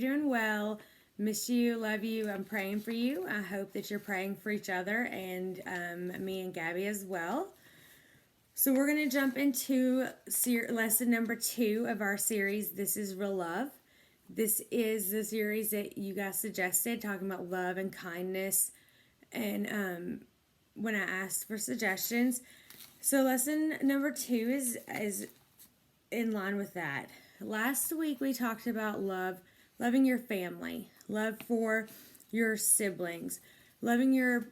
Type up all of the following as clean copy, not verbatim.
Doing well. Miss you, love you. I'm praying for you. I hope that you're praying for each other and me and Gabby as well. So, we're going to jump into lesson number 2 of our series, This is Real Love. This is the series that you guys suggested, talking about love and kindness. And when I asked for suggestions, so lesson number 2 is in line with that. Last week we talked about loving your family, love for your siblings, loving your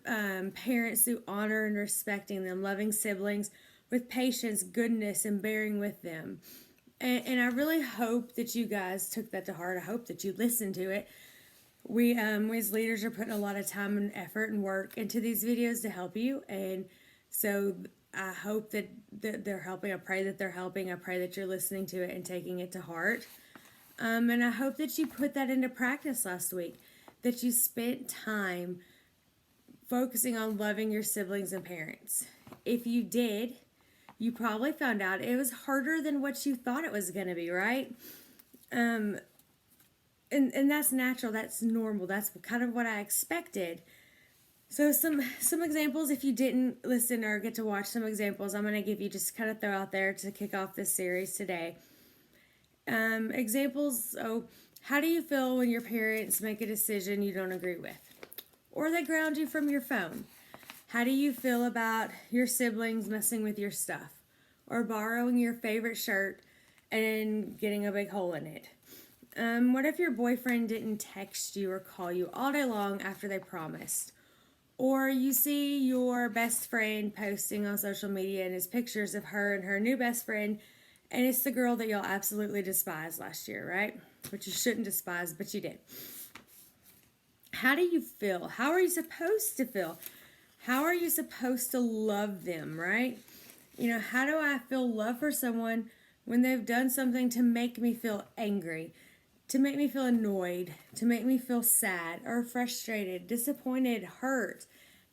parents through honor and respecting them, loving siblings with patience, goodness, and bearing with them. And I really hope that you guys took that to heart. I hope that you listened to it. We as leaders are putting a lot of time and effort and work into these videos to help you. And so I hope that they're helping. I pray that they're helping. I pray that you're listening to it and taking it to heart. And I hope that you put that into practice last week, that you spent time focusing on loving your siblings and parents. If you did, you probably found out it was harder than what you thought it was going to be, right? And that's natural, that's normal, that's kind of what I expected. So some examples, if you didn't listen or get to watch some examples, I'm going to give you just kind of throw out there to kick off this series today. Examples, so how do you feel when your parents make a decision you don't agree with? Or they ground you from your phone? How do you feel about your siblings messing with your stuff? Or borrowing your favorite shirt and getting a big hole in it? What if your boyfriend didn't text you or call you all day long after they promised? Or you see your best friend posting on social media and his pictures of her and her new best friend, and it's the girl that y'all absolutely despised last year, right? Which you shouldn't despise, but you did. How do you feel? How are you supposed to feel? How are you supposed to love them, right? How do I feel love for someone when they've done something to make me feel angry, to make me feel annoyed, to make me feel sad or frustrated, disappointed, hurt?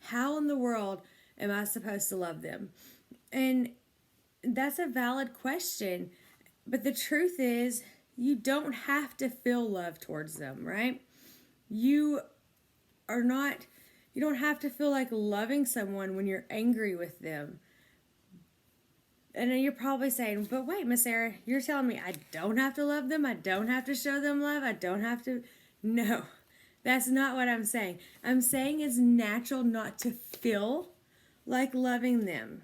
How in the world am I supposed to love them? And that's a valid question. But the truth is, you don't have to feel love towards them, right? You don't have to feel like loving someone when you're angry with them. And then you're probably saying, but wait, Miss Sarah, you're telling me I don't have to love them? I don't have to show them love? I don't have to? No, that's not what I'm saying. I'm saying it's natural not to feel like loving them.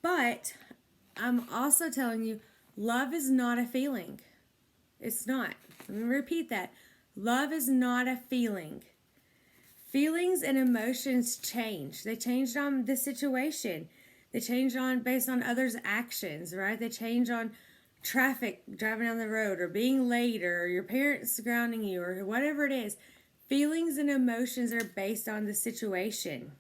But I'm also telling you, love is not a feeling. It's not. Let me repeat that. Love is not a feeling. Feelings and emotions change. They change on the situation. They change based on others' actions, right? They change on traffic driving down the road or being late or your parents grounding you or whatever it is. Feelings and emotions are based on the situation.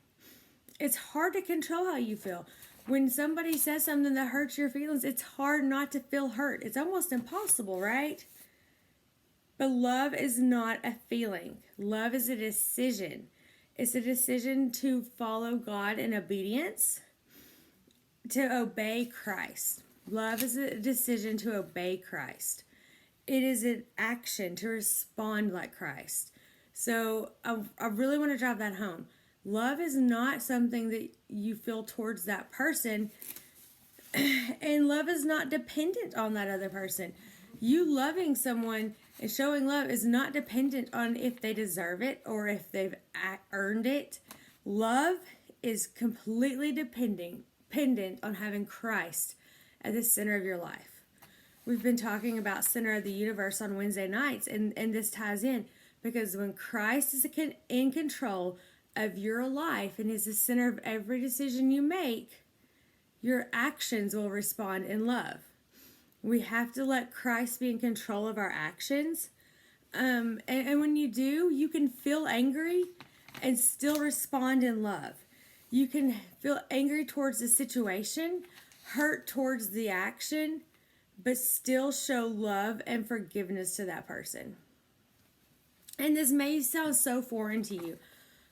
It's hard to control how you feel. When somebody says something that hurts your feelings, it's hard not to feel hurt. It's almost impossible, right? But love is not a feeling. Love is a decision. It's a decision to follow God in obedience, to obey Christ. Love is a decision to obey Christ. It is an action to respond like Christ. So I really want to drive that home. Love is not something that you feel towards that person, and love is not dependent on that other person. You loving someone and showing love is not dependent on if they deserve it or if they've earned it. Love is completely dependent on having Christ at the center of your life. We've been talking about center of the universe on Wednesday nights, and this ties in because when Christ is in control of your life and is the center of every decision you make, your actions will respond in love. We have to let Christ be in control of our actions. And when you do, you can feel angry and still respond in love. You can feel angry towards the situation, hurt towards the action, but still show love and forgiveness to that person. And this may sound so foreign to you.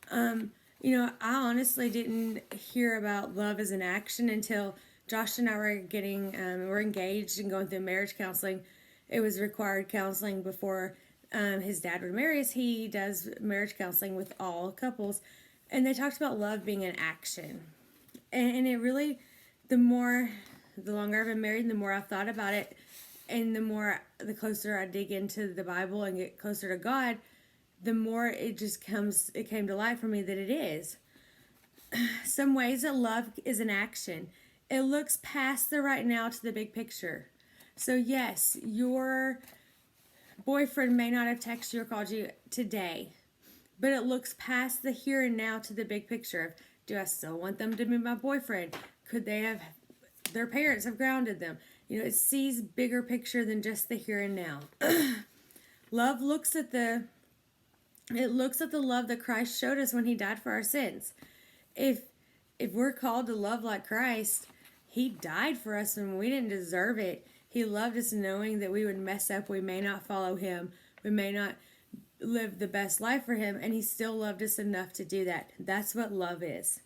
I honestly didn't hear about love as an action until Josh and I were we're engaged and going through marriage counseling. It was required counseling before his dad would marry us. He does marriage counseling with all couples, and they talked about love being an action. And it really, the longer I've been married, the more I've thought about it, and the closer I dig into the Bible and get closer to God, the more it came to light for me that it is. Some ways that love is an action. It looks past the right now to the big picture. So yes, your boyfriend may not have texted you or called you today, but it looks past the here and now to the big picture of, do I still want them to be my boyfriend? Could they have, their parents have grounded them? It sees bigger picture than just the here and now. Love looks at the love that Christ showed us when he died for our sins. If we're called to love like Christ, he died for us when we didn't deserve it. He loved us knowing that we would mess up. We may not follow him. We may not live the best life for him, and he still loved us enough to do that. That's what love is.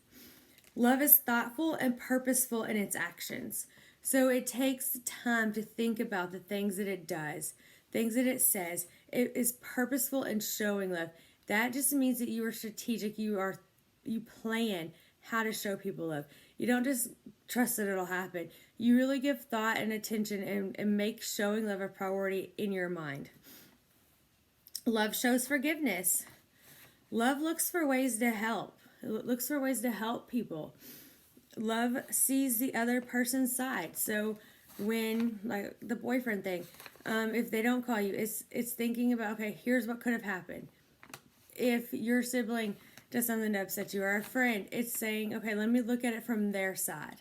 Love is thoughtful and purposeful in its actions. So it takes time to think about the things that it does, things that it says. It is purposeful in showing love. That just means that you are strategic. You plan how to show people love. You don't just trust that it'll happen. You really give thought and attention and make showing love a priority in your mind. Love shows forgiveness. Love looks for ways to help. It looks for ways to help people. Love sees the other person's side. So when, like the boyfriend thing, if they don't call you, it's thinking about, okay, here's what could have happened. If your sibling does something to upset you, or a friend, it's saying, okay, let me look at it from their side.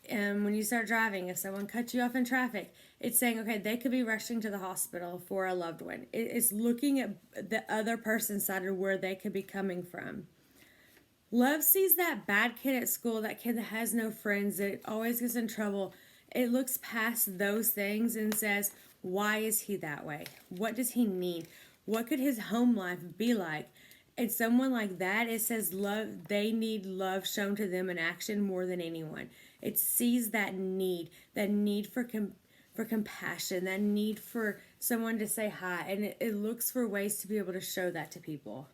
And when you start driving, if someone cuts you off in traffic, it's saying, okay, they could be rushing to the hospital for a loved one. It's looking at the other person's side or where they could be coming from. Love sees that bad kid at school, that kid that has no friends, that always gets in trouble. It looks past those things and says, why is he that way? What does he need? What could his home life be like? And someone like that, it says they need love shown to them in action more than anyone. It sees that need for compassion, that need for someone to say hi, and it looks for ways to be able to show that to people.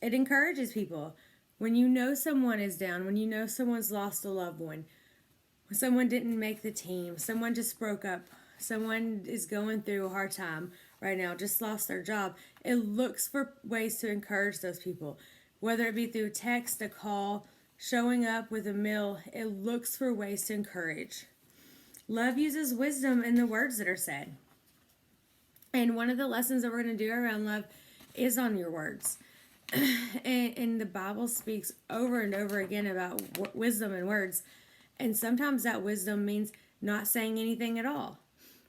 It encourages people. When you know someone is down, when you know someone's lost a loved one, when someone didn't make the team, someone just broke up, someone is going through a hard time right now, just lost their job, it looks for ways to encourage those people. Whether it be through text, a call, showing up with a meal, it looks for ways to encourage. Love uses wisdom in the words that are said. And one of the lessons that we're going to do around love is on your words. And the Bible speaks over and over again about wisdom and words. And sometimes that wisdom means not saying anything at all.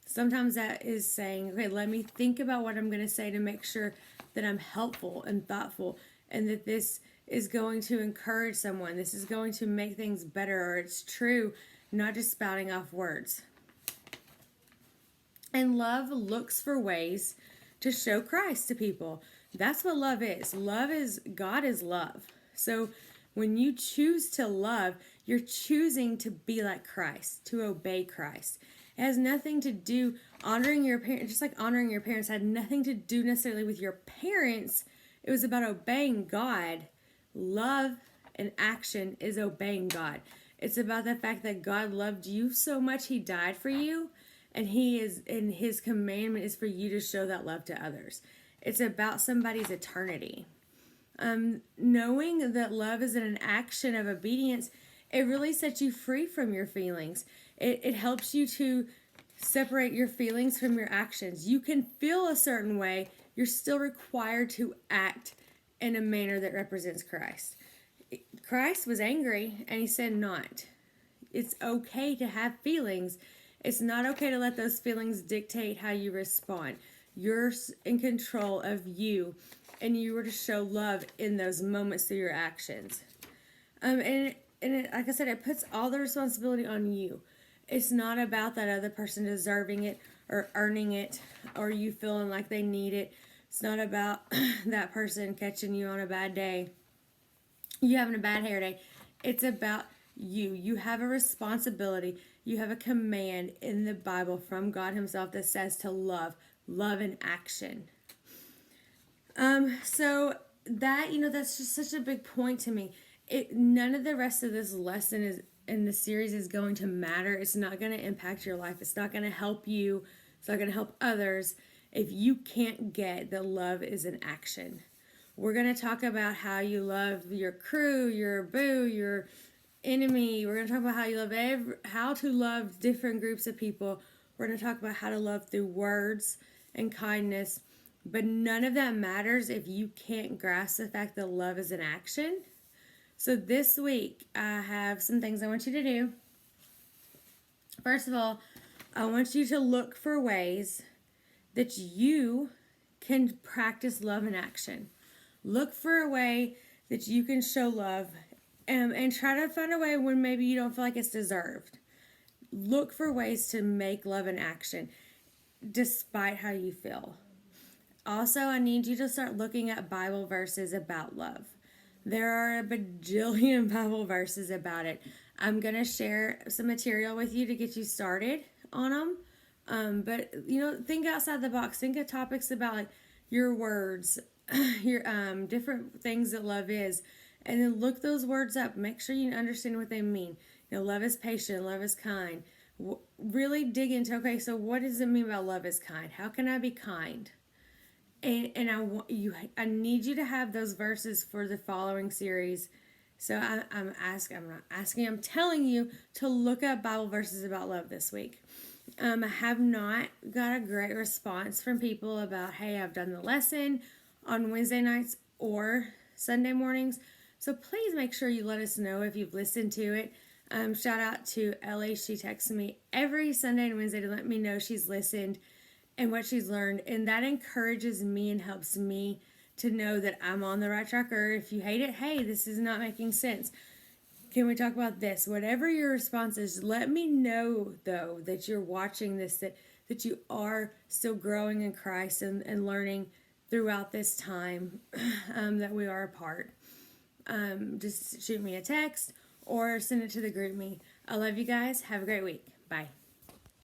Sometimes that is saying, okay, let me think about what I'm going to say to make sure that I'm helpful and thoughtful, and that this is going to encourage someone. This is going to make things better, or it's true, not just spouting off words. And love looks for ways to show Christ to people. That's what love is. God is love. So when you choose to love, you're choosing to be like Christ, to obey Christ. It has nothing to do, honoring your parents, just like honoring your parents had nothing to do necessarily with your parents. It was about obeying God. Love and action is obeying God. It's about the fact that God loved you so much, he died for you, and his commandment is for you to show that love to others. It's about somebody's eternity. Knowing that love is an action of obedience, it really sets you free from your feelings. It helps you to separate your feelings from your actions. You can feel a certain way. You're still required to act in a manner that represents Christ. Christ was angry, and he said not. It's okay to have feelings. It's not okay to let those feelings dictate how you respond. You're in control of you, and you were to show love in those moments through your actions. Like I said, it puts all the responsibility on you. It's not about that other person deserving it or earning it or you feeling like they need it. It's not about that person catching you on a bad day, you having a bad hair day. It's about you. You have a responsibility. You have a command in the Bible from God himself that says to love in action. So that, that's just such a big point to me. None of the rest of this lesson is in the series is going to matter. It's not going to impact your life. It's not going to help you. It's not going to help others if you can't get that love is an action. We're going to talk about how you love your crew, your boo, your enemy. We're going to talk about how you love how to love different groups of people. We're going to talk about how to love through words and kindness. But none of that matters if you can't grasp the fact that love is an action. So this week, I have some things I want you to do. First of all, I want you to look for ways that you can practice love in action. Look for a way that you can show love, and try to find a way when maybe you don't feel like it's deserved. Look for ways to make love in action despite how you feel. Also, I need you to start looking at Bible verses about love. There are a bajillion Bible verses about it. I'm going to share some material with you to get you started on them. But, think outside the box. Think of topics about like your words, your different things that love is. And then look those words up. Make sure you understand what they mean. Love is patient. Love is kind. Really dig into, okay, so what does it mean about love is kind? How can I be kind? And I need you to have those verses for the following series. So I'm telling you to look up Bible verses about love this week. I have not got a great response from people about, hey, I've done the lesson on Wednesday nights or Sunday mornings. So please make sure you let us know if you've listened to it. Shout out to Ellie. She texts me every Sunday and Wednesday to let me know she's listened and what she's learned. And that encourages me and helps me to know that I'm on the right track. Or if you hate it, hey, this is not making sense. Can we talk about this? Whatever your response is, let me know, though, that you're watching this, that you are still growing in Christ and learning throughout this time that we are apart. Just shoot me a text or send it to the group me. I love you guys. Have a great week. Bye.